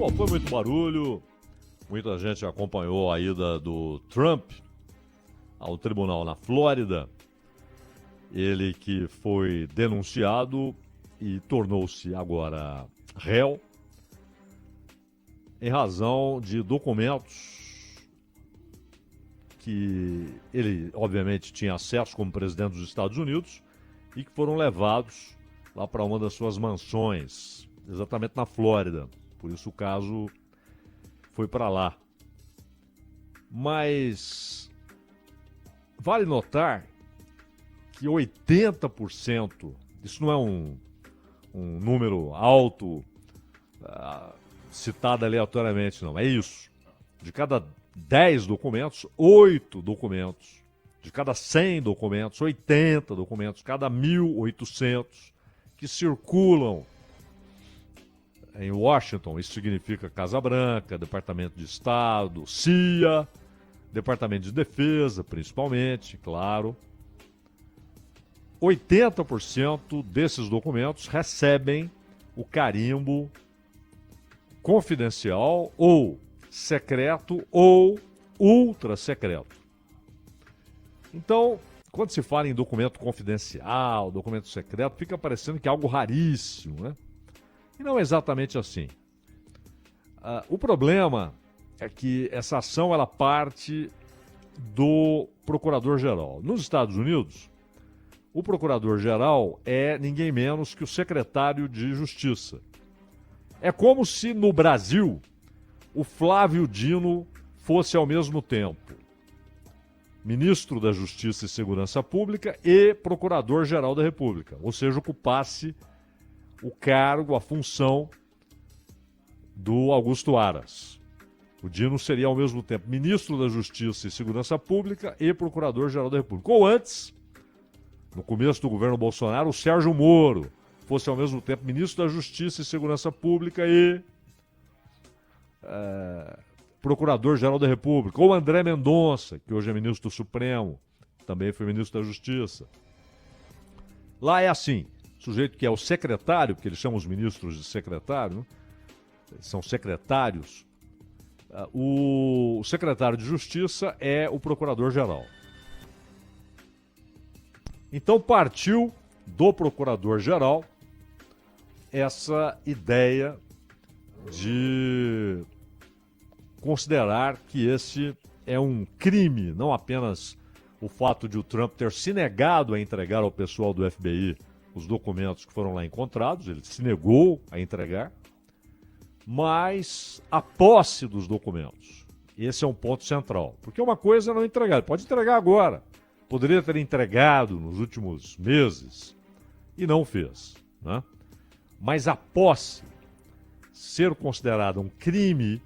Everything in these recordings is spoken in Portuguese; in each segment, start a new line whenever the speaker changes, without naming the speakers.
Bom, foi muito barulho, muita gente acompanhou a ida do Trump ao tribunal na Flórida. Ele que foi denunciado e tornou-se agora réu em razão de documentos que ele, obviamente, tinha acesso como presidente dos Estados Unidos e que foram levados lá para uma das suas mansões, exatamente na Flórida. Por isso o caso foi para lá. Mas vale notar que 80%, isso não é um número alto, citado aleatoriamente, não, é isso. De cada 10 documentos, 8 documentos. De cada 100 documentos, 80 documentos. Cada 1.800 que circulam em Washington. Isso significa Casa Branca, Departamento de Estado, CIA, Departamento de Defesa, principalmente, claro. 80% desses documentos recebem o carimbo confidencial ou secreto ou ultra secreto. Então, quando se fala em documento confidencial, documento secreto, fica parecendo que é algo raríssimo, né? E não é exatamente assim. O problema é que essa ação ela parte do Procurador-Geral. Nos Estados Unidos, o Procurador-Geral é ninguém menos que o Secretário de Justiça. É como se no Brasil o Flávio Dino fosse ao mesmo tempo Ministro da Justiça e Segurança Pública e Procurador-Geral da República, ou seja, ocupasse o cargo, a função do Augusto Aras. O Dino seria ao mesmo tempo Ministro da Justiça e Segurança Pública e Procurador-Geral da República. Ou antes, no começo do governo Bolsonaro, o Sérgio Moro fosse ao mesmo tempo Ministro da Justiça e Segurança Pública e Procurador-Geral da República. Ou André Mendonça, que hoje é Ministro do Supremo, também foi Ministro da Justiça. Lá é assim, sujeito que é o secretário, porque eles chamam os ministros de secretário, né? São secretários. O secretário de Justiça é o Procurador-Geral. Então partiu do Procurador-Geral essa ideia de considerar que esse é um crime, não apenas o fato de o Trump ter se negado a entregar ao pessoal do FBI os documentos que foram lá encontrados, ele se negou a entregar, mas a posse dos documentos. Esse é um ponto central, porque uma coisa é não entregar, ele pode entregar agora, poderia ter entregado nos últimos meses e não fez, né? Mas a posse ser considerada um crime,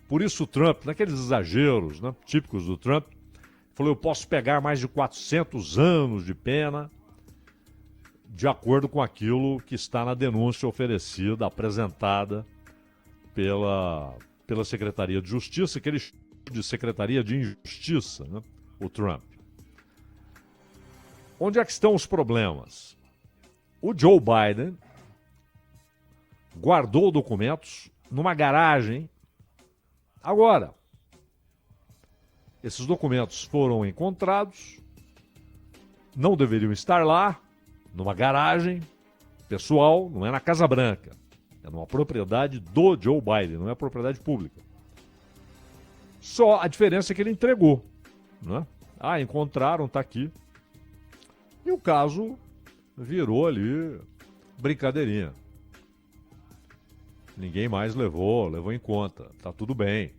por isso o Trump, naqueles exageros, né, típicos do Trump, falou: eu posso pegar mais de 400 anos de pena, de acordo com aquilo que está na denúncia oferecida, apresentada pela Secretaria de Justiça, que ele chama de Secretaria de Injustiça, né, o Trump. Onde é que estão os problemas? O Joe Biden guardou documentos numa garagem. Agora, esses documentos foram encontrados, não deveriam estar lá, numa garagem pessoal, não é na Casa Branca, é numa propriedade do Joe Biden, não é propriedade pública. Só a diferença é que ele entregou, né? Encontraram, tá aqui. E o caso virou ali brincadeirinha. Ninguém mais levou em conta. Tá tudo bem.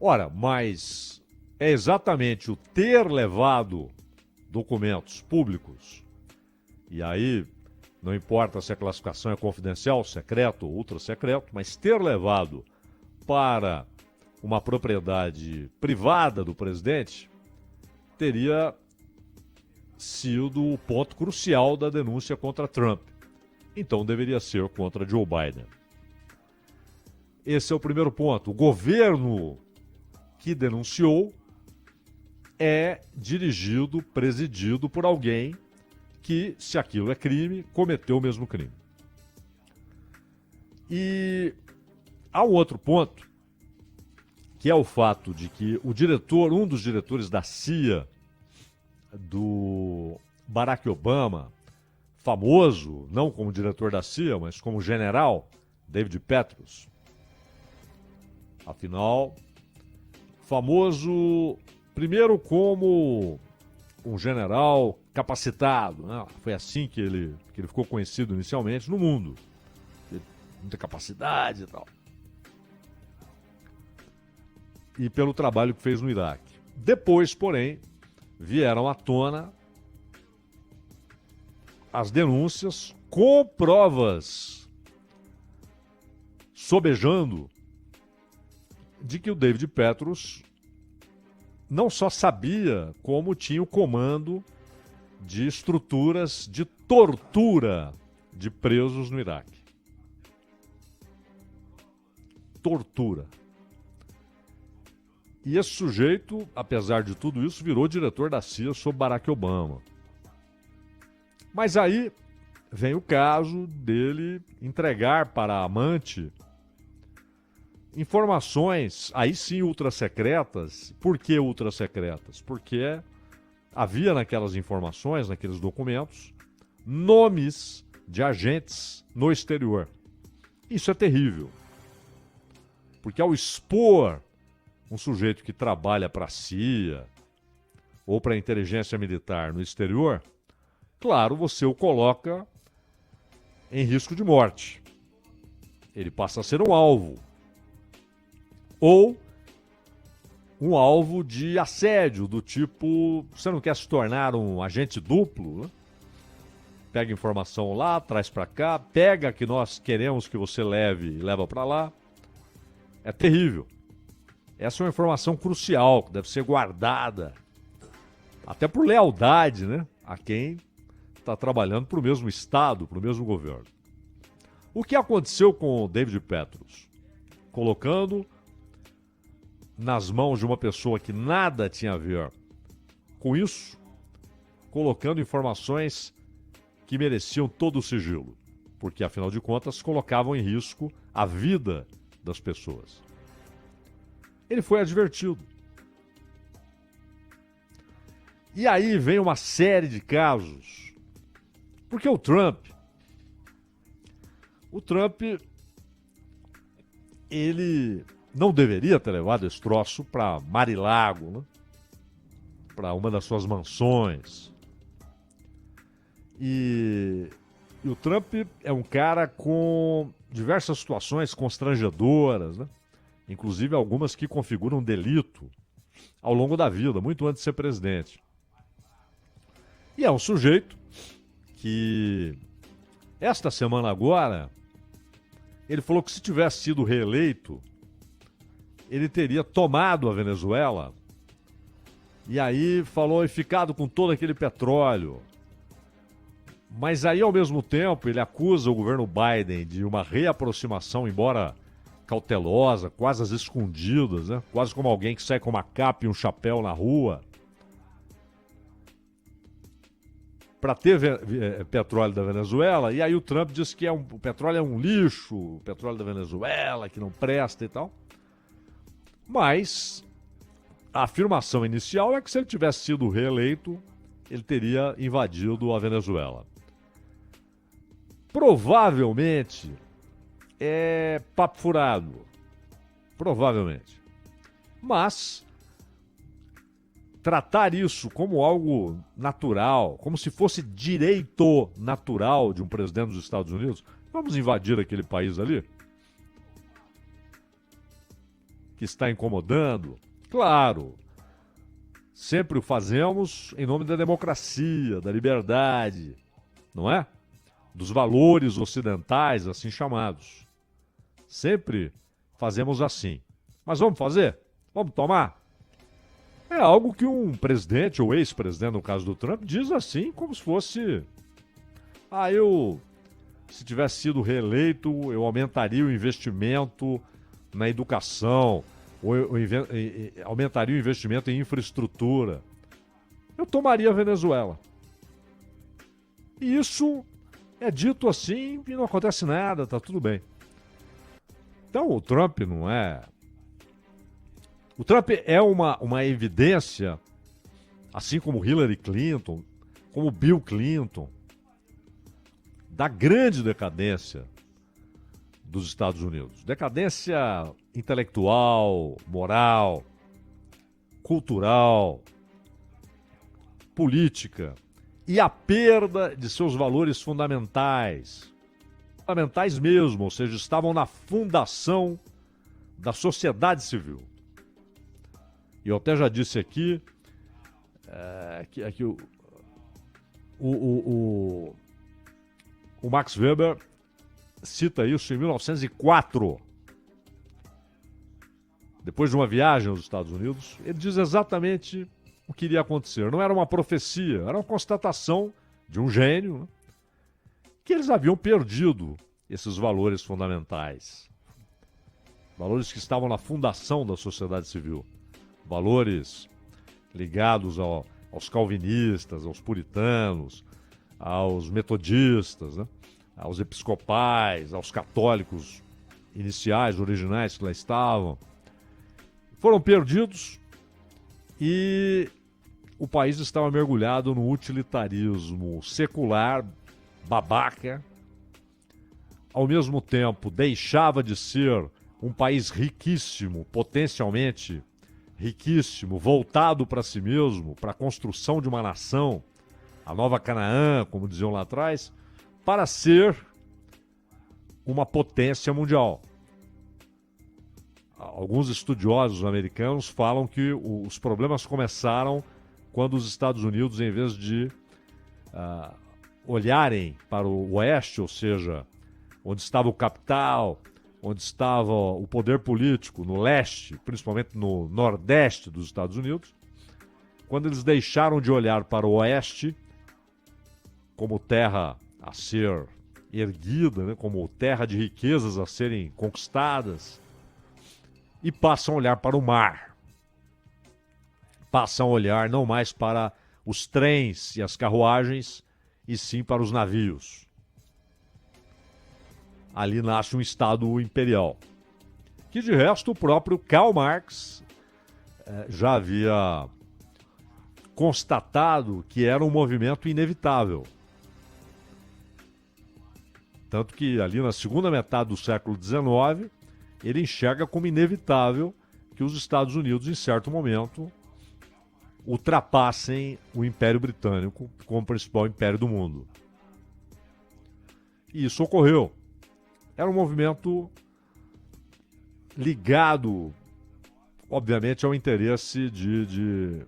Ora, mas é exatamente o ter levado documentos públicos, e aí não importa se a classificação é confidencial, secreto ou ultra secreto, mas ter levado para uma propriedade privada do presidente teria sido o ponto crucial da denúncia contra Trump. Então deveria ser contra Joe Biden. Esse é o primeiro ponto. O governo que denunciou é dirigido, presidido por alguém que, se aquilo é crime, cometeu o mesmo crime. E Há um outro ponto, que é o fato de que um dos diretores da CIA, do Barack Obama, famoso, não como diretor da CIA, mas como general, David Petraeus. Afinal, famoso primeiro como um general capacitado, né? Foi assim que ele ficou conhecido inicialmente no mundo. Muita capacidade e tal. E pelo trabalho que fez no Iraque. Depois, porém, vieram à tona as denúncias com provas sobejando de que o David Petraeus não só sabia, como tinha o comando de estruturas de tortura de presos no Iraque. Tortura. E esse sujeito, apesar de tudo isso, virou diretor da CIA sob Barack Obama. Mas aí vem o caso dele entregar para a amante informações, aí sim ultrassecretas. Por que ultrassecretas? Porque havia naquelas informações, naqueles documentos, nomes de agentes no exterior. Isso é terrível. Porque ao expor um sujeito que trabalha para a CIA ou para a inteligência militar no exterior, claro, você o coloca em risco de morte. Ele passa a ser um alvo. Ou um alvo de assédio, do tipo, você não quer se tornar um agente duplo, né? Pega informação lá, traz para cá, pega que nós queremos que você leve e leva para lá. É terrível. Essa é uma informação crucial, que deve ser guardada, até por lealdade, né, a quem está trabalhando para o mesmo Estado, para o mesmo governo. O que aconteceu com o David Petraeus? Colocando nas mãos de uma pessoa que nada tinha a ver com isso, colocando informações que mereciam todo o sigilo, porque, afinal de contas, colocavam em risco a vida das pessoas. Ele foi advertido. E aí vem uma série de casos, porque o Trump, ele não deveria ter levado esse troço para Mar-a-Lago, né? Para uma das suas mansões. E o Trump é um cara com diversas situações constrangedoras, né? Inclusive algumas que configuram delito ao longo da vida, muito antes de ser presidente. E é um sujeito que, esta semana agora, ele falou que se tivesse sido reeleito, ele teria tomado a Venezuela e aí falou e ficado com todo aquele petróleo. Mas aí, ao mesmo tempo, ele acusa o governo Biden de uma reaproximação, embora cautelosa, quase às escondidas, né? Quase como alguém que sai com uma capa e um chapéu na rua, para ter petróleo da Venezuela. E aí o Trump diz que o petróleo é um lixo, o petróleo da Venezuela, que não presta e tal. Mas a afirmação inicial é que se ele tivesse sido reeleito, ele teria invadido a Venezuela. Provavelmente é papo furado. Provavelmente. Mas tratar isso como algo natural, como se fosse direito natural de um presidente dos Estados Unidos, vamos invadir aquele país ali que está incomodando? Claro, sempre o fazemos em nome da democracia, da liberdade, não é? Dos valores ocidentais, assim chamados. Sempre fazemos assim. Mas vamos fazer? Vamos tomar? É algo que um presidente ou ex-presidente, no caso do Trump, diz assim como se fosse... se tivesse sido reeleito, eu aumentaria o investimento na educação, ou aumentaria o investimento em infraestrutura. Eu tomaria a Venezuela. E isso é dito assim e não acontece nada, tá tudo bem. Então o Trump não é... O Trump é uma evidência, assim como Hillary Clinton, como Bill Clinton, da grande decadência dos Estados Unidos. Decadência intelectual, moral, cultural, política e a perda de seus valores fundamentais. Fundamentais mesmo, ou seja, estavam na fundação da sociedade civil. E eu até já disse aqui que o Max Weber cita isso em 1904. Depois de uma viagem aos Estados Unidos, ele diz exatamente o que iria acontecer. Não era uma profecia, era uma constatação de um gênio, né? Que eles haviam perdido esses valores fundamentais. Valores que estavam na fundação da sociedade civil. Valores ligados aos calvinistas, aos puritanos, aos metodistas, né? Aos episcopais, aos católicos iniciais, originais que lá estavam. Foram perdidos e o país estava mergulhado no utilitarismo secular, babaca. Ao mesmo tempo, deixava de ser um país riquíssimo, potencialmente riquíssimo, voltado para si mesmo, para a construção de uma nação, a nova Canaã, como diziam lá atrás, para ser uma potência mundial. Alguns estudiosos americanos falam que os problemas começaram quando os Estados Unidos, em vez de olharem para o oeste, ou seja, onde estava o capital, onde estava o poder político, no leste, principalmente no nordeste dos Estados Unidos, quando eles deixaram de olhar para o oeste como terra a ser erguida, né, como terra de riquezas a serem conquistadas, e passam a olhar para o mar. Passam a olhar não mais para os trens e as carruagens, e sim para os navios. Ali nasce um Estado imperial, que de resto o próprio Karl Marx já havia constatado que era um movimento inevitável. Tanto que ali na segunda metade do século XIX, ele enxerga como inevitável que os Estados Unidos, em certo momento, ultrapassem o Império Britânico como o principal império do mundo. E isso ocorreu. Era um movimento ligado, obviamente, ao interesse de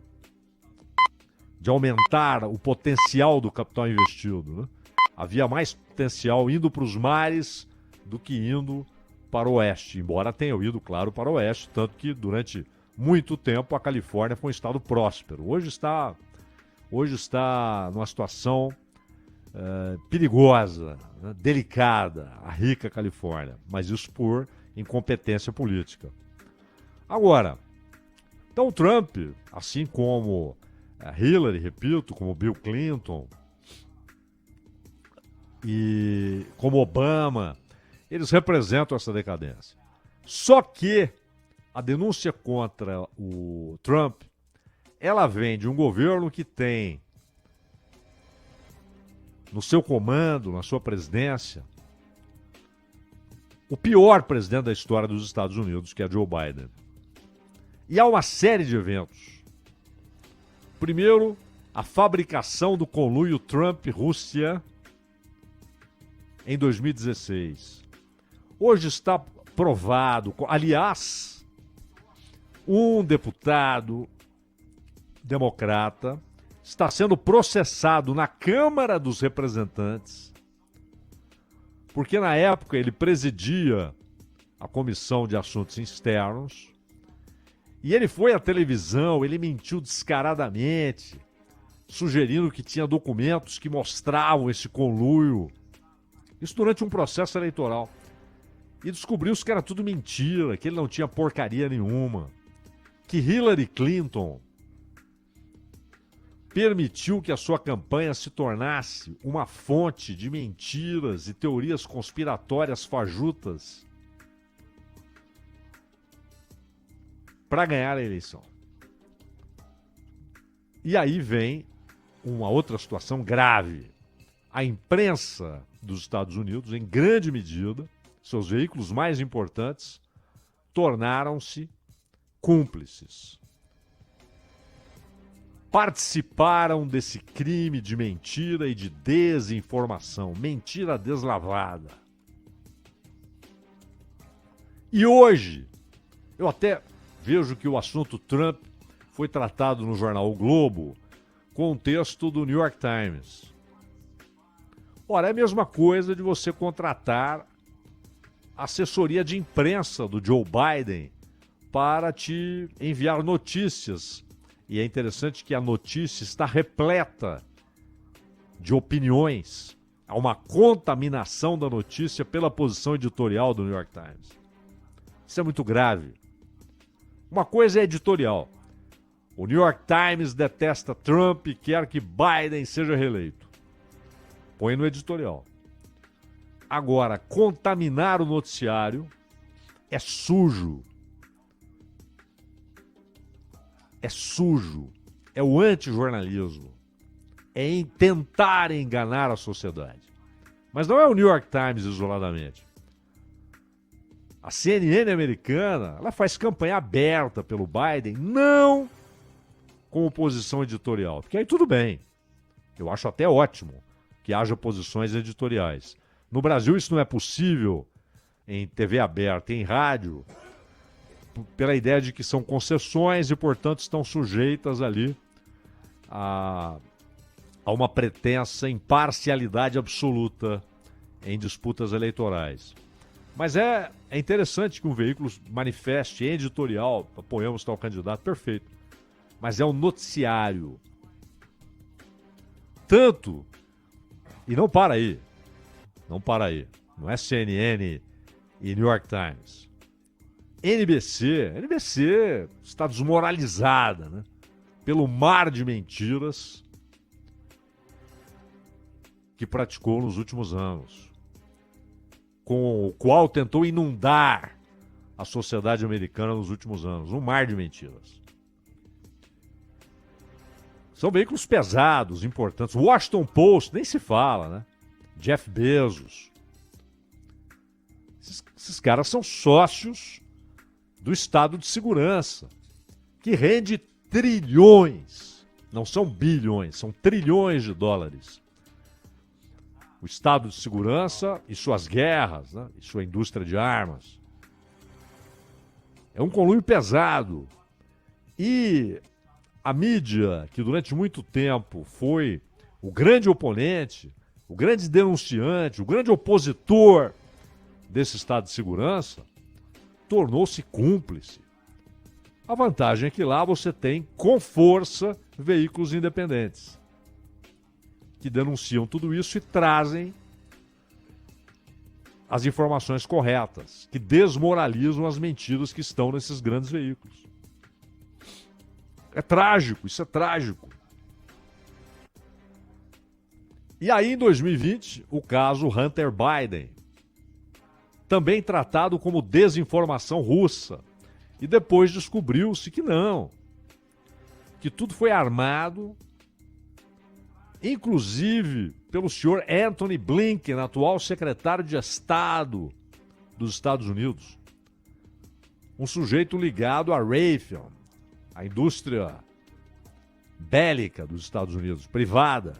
aumentar o potencial do capital investido, né? Havia mais potencial indo para os mares do que indo para o oeste, embora tenha ido, claro, para o oeste, tanto que durante muito tempo a Califórnia foi um estado próspero. Hoje está numa situação perigosa, né? Delicada, a rica Califórnia, mas isso por incompetência política. Agora, então o Trump, assim como Hillary, repito, como Bill Clinton e como Obama, eles representam essa decadência. Só que a denúncia contra o Trump, ela vem de um governo que tem no seu comando, na sua presidência, o pior presidente da história dos Estados Unidos, que é Joe Biden. E há uma série de eventos. Primeiro, a fabricação do conluio Trump-Rússia em 2016. Hoje está provado, aliás, um deputado democrata está sendo processado na Câmara dos Representantes, porque na época ele presidia a Comissão de Assuntos Externos, e ele foi à televisão, ele mentiu descaradamente, sugerindo que tinha documentos que mostravam esse conluio, isso durante um processo eleitoral, e descobriu-se que era tudo mentira, que ele não tinha porcaria nenhuma, que Hillary Clinton permitiu que a sua campanha se tornasse uma fonte de mentiras e teorias conspiratórias fajutas. para ganhar a eleição. E aí vem uma outra situação grave. A imprensa dos Estados Unidos, em grande medida, seus veículos mais importantes, tornaram-se cúmplices. Participaram desse crime de mentira e de desinformação, mentira deslavada. E hoje, eu até vejo que o assunto Trump foi tratado no jornal O Globo com um texto do New York Times. Ora, é a mesma coisa de você contratar a assessoria de imprensa do Joe Biden para te enviar notícias. E é interessante que a notícia está repleta de opiniões. Há uma contaminação da notícia pela posição editorial do New York Times. Isso é muito grave. Uma coisa é editorial. O New York Times detesta Trump e quer que Biden seja reeleito. Põe no editorial. Agora, contaminar o noticiário é sujo. É sujo. É o antijornalismo. É tentar enganar a sociedade. Mas não é o New York Times isoladamente. A CNN americana, ela faz campanha aberta pelo Biden, não com posição editorial. Porque aí tudo bem. Eu acho até ótimo que haja posições editoriais. No Brasil isso não é possível em TV aberta, em rádio, pela ideia de que são concessões e, portanto, estão sujeitas ali a uma pretensa imparcialidade absoluta em disputas eleitorais. Mas é interessante que um veículo manifeste em editorial, apoiamos tal candidato, perfeito. Mas é um noticiário. Tanto, e não para aí, não é CNN e New York Times. NBC está desmoralizada, né? Pelo mar de mentiras que praticou nos últimos anos, com o qual tentou inundar a sociedade americana nos últimos anos. Um mar de mentiras. São veículos pesados, importantes. Washington Post, nem se fala, né? Jeff Bezos. Esses caras são sócios do Estado de Segurança, que rende trilhões, não são bilhões, são trilhões de dólares. O Estado de Segurança e suas guerras, né? E sua indústria de armas. É um conluio pesado. E a mídia, que durante muito tempo foi o grande oponente, o grande denunciante, o grande opositor desse Estado de Segurança, tornou-se cúmplice. A vantagem é que lá você tem, com força, veículos independentes que denunciam tudo isso e trazem as informações corretas, que desmoralizam as mentiras que estão nesses grandes veículos. É trágico, isso é trágico. E aí, em 2020, o caso Hunter Biden, também tratado como desinformação russa. E depois descobriu-se que não. Que tudo foi armado, inclusive pelo senhor Antony Blinken, atual secretário de Estado dos Estados Unidos. Um sujeito ligado à Raytheon, a indústria bélica dos Estados Unidos, privada.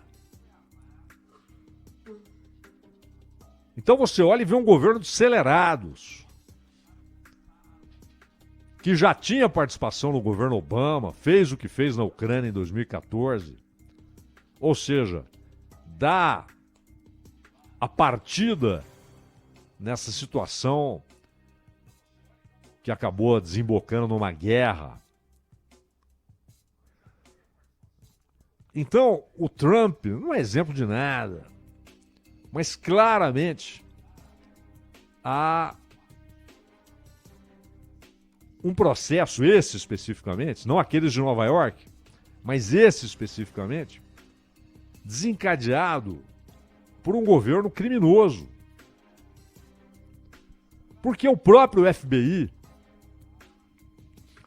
Então você olha e vê um governo de acelerados, que já tinha participação no governo Obama, fez o que fez na Ucrânia em 2014. Ou seja, dá a partida nessa situação que acabou desembocando numa guerra. Então, o Trump não é exemplo de nada. Mas claramente há um processo, esse especificamente, não aqueles de Nova York, mas esse especificamente, desencadeado por um governo criminoso. Porque o próprio FBI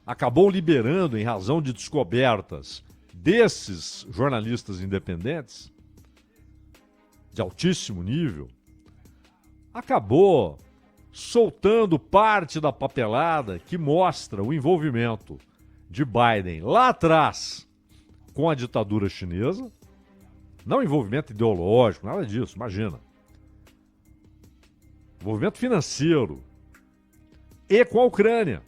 acabou liberando, em razão de descobertas desses jornalistas independentes, de altíssimo nível, acabou soltando parte da papelada que mostra o envolvimento de Biden lá atrás com a ditadura chinesa. Não envolvimento ideológico, nada disso, imagina. Envolvimento financeiro. E com a Ucrânia.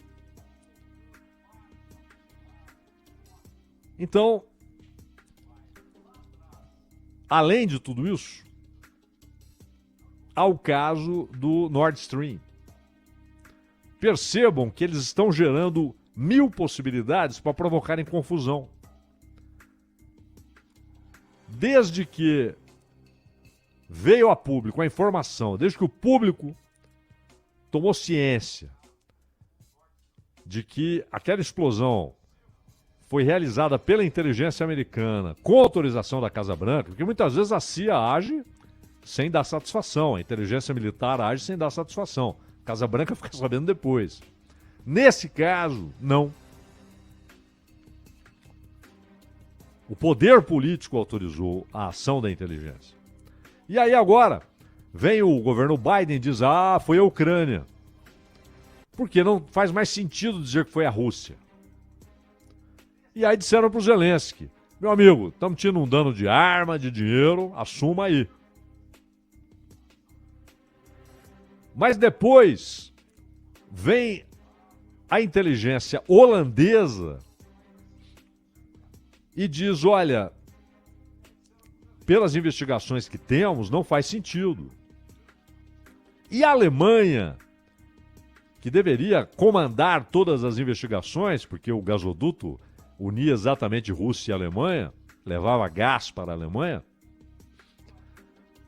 Então, além de tudo isso, há o caso do Nord Stream. Percebam que eles estão gerando 1000 possibilidades para provocarem confusão. Desde que veio a público a informação, desde que o público tomou ciência de que aquela explosão foi realizada pela inteligência americana com autorização da Casa Branca, porque muitas vezes a CIA age sem dar satisfação, a inteligência militar age sem dar satisfação. A Casa Branca fica sabendo depois. Nesse caso, não. O poder político autorizou a ação da inteligência. E aí agora, vem o governo Biden e diz, foi a Ucrânia. Porque não faz mais sentido dizer que foi a Rússia. E aí disseram para o Zelensky, meu amigo, estamos te inundando de arma, de dinheiro, assuma aí. Mas depois vem a inteligência holandesa e diz, olha, pelas investigações que temos, não faz sentido. E a Alemanha, que deveria comandar todas as investigações, porque o gasoduto unia exatamente Rússia e Alemanha, levava gás para a Alemanha,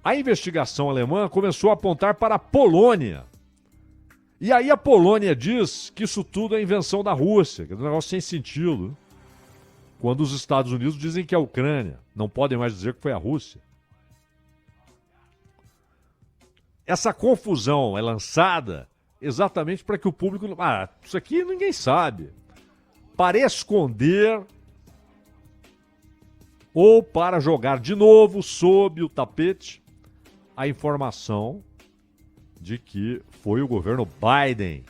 a investigação alemã começou a apontar para a Polônia. E aí a Polônia diz que isso tudo é invenção da Rússia, que é um negócio sem sentido. Quando os Estados Unidos dizem que é a Ucrânia, não podem mais dizer que foi a Rússia. Essa confusão é lançada exatamente para que o público... isso aqui ninguém sabe. Para esconder ou para jogar de novo sob o tapete a informação de que foi o governo Biden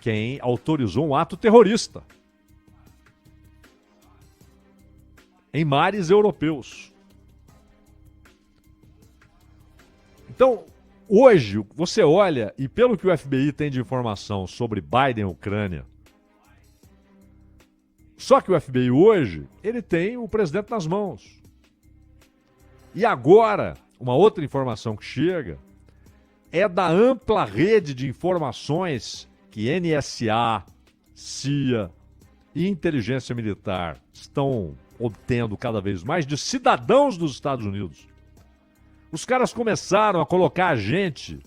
quem autorizou um ato terrorista em mares europeus. Então, hoje, você olha, e pelo que o FBI tem de informação sobre Biden e Ucrânia, só que o FBI hoje, ele tem o presidente nas mãos. E agora, uma outra informação que chega é da ampla rede de informações que NSA, CIA e inteligência militar estão obtendo cada vez mais de cidadãos dos Estados Unidos. Os caras começaram a colocar a gente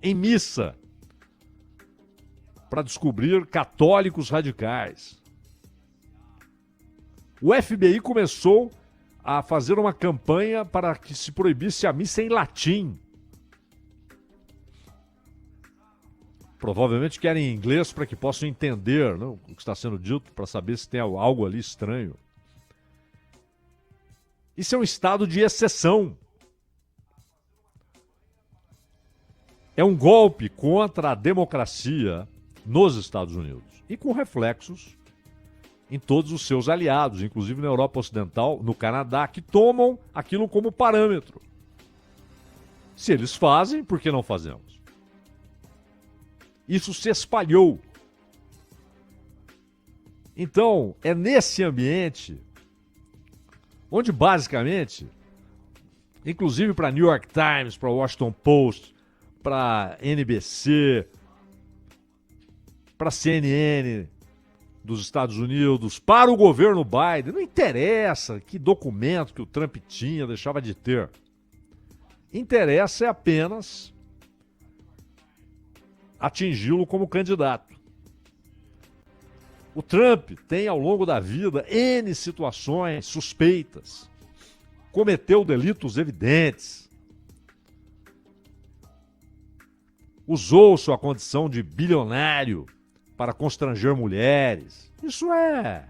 em missa para descobrir católicos radicais. O FBI começou a fazer uma campanha para que se proibisse a missa em latim. Provavelmente querem em inglês para que possam entender, não, o que está sendo dito, para saber se tem algo ali estranho. Isso é um estado de exceção. É um golpe contra a democracia nos Estados Unidos e com reflexos em todos os seus aliados, inclusive na Europa Ocidental, no Canadá, que tomam aquilo como parâmetro. Se eles fazem, por que não fazemos? Isso se espalhou. Então, é nesse ambiente onde basicamente, inclusive para New York Times, para Washington Post, para NBC, para CNN dos Estados Unidos, para o governo Biden, não interessa que documento que o Trump tinha, deixava de ter. Interessa é apenas atingi-lo como candidato. O Trump tem, ao longo da vida, N situações suspeitas. Cometeu delitos evidentes. Usou sua condição de bilionário para constranger mulheres. Isso é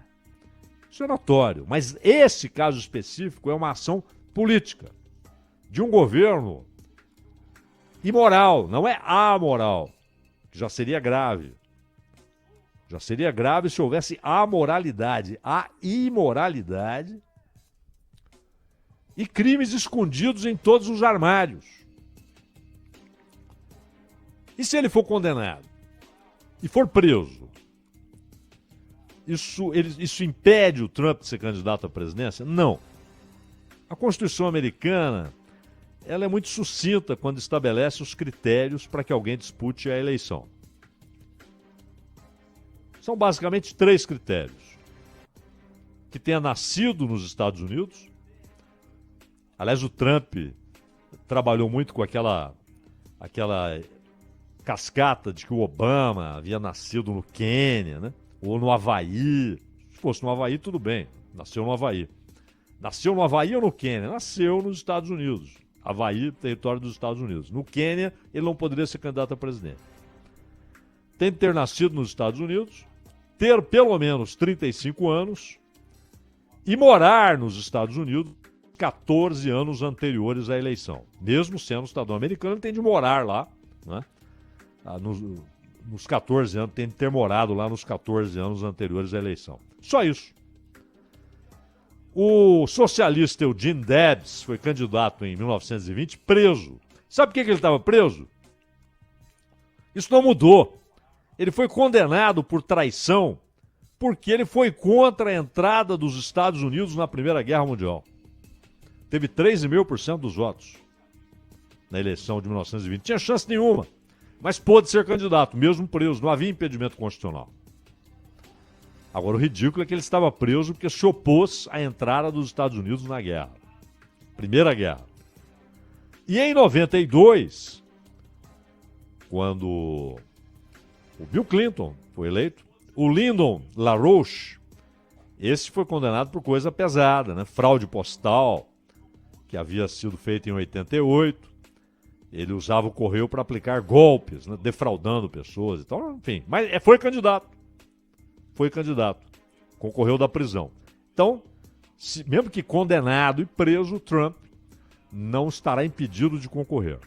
notório. Mas esse caso específico é uma ação política de um governo imoral, não é amoral, que já seria grave. Já seria grave se houvesse amoralidade, a imoralidade e crimes escondidos em todos os armários. E se ele for condenado e for preso, isso impede o Trump de ser candidato à presidência? Não. A Constituição americana, ela é muito sucinta quando estabelece os critérios para que alguém dispute a eleição. São basicamente 3 critérios. Que tenha nascido nos Estados Unidos. Aliás, o Trump trabalhou muito com aquela cascata de que o Obama havia nascido no Quênia, né? Ou no Havaí. Se fosse no Havaí, tudo bem. Nasceu no Havaí. Nasceu no Havaí ou no Quênia? Nasceu nos Estados Unidos. Havaí, território dos Estados Unidos. No Quênia, ele não poderia ser candidato a presidente. Tem que ter nascido nos Estados Unidos, ter pelo menos 35 anos e morar nos Estados Unidos 14 anos anteriores à eleição. Mesmo sendo cidadão americano, ele tem de morar lá, né? Nos 14 anos, tem de ter morado lá nos 14 anos anteriores à eleição. Só isso. O socialista Eugene Debs foi candidato em 1920, preso. Sabe por que ele estava preso? Isso não mudou. Ele foi condenado por traição porque ele foi contra a entrada dos Estados Unidos na Primeira Guerra Mundial. Teve 3,5% dos votos na eleição de 1920. Tinha chance nenhuma, mas pôde ser candidato, mesmo preso. Não havia impedimento constitucional. Agora, o ridículo é que ele estava preso porque se opôs à entrada dos Estados Unidos na guerra. Primeira Guerra. E em 92, quando o Bill Clinton foi eleito, o Lyndon LaRouche, esse foi condenado por coisa pesada, né? Fraude postal, que havia sido feita em 88. Ele usava o correio para aplicar golpes, né? Defraudando pessoas. Então, enfim, mas foi candidato. Foi candidato. Concorreu da prisão. Então, mesmo que condenado e preso, Trump não estará impedido de concorrer.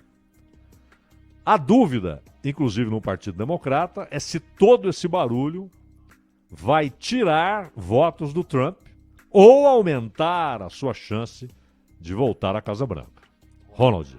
A dúvida, inclusive no Partido Democrata, é se todo esse barulho vai tirar votos do Trump ou aumentar a sua chance de voltar à Casa Branca. Ronald.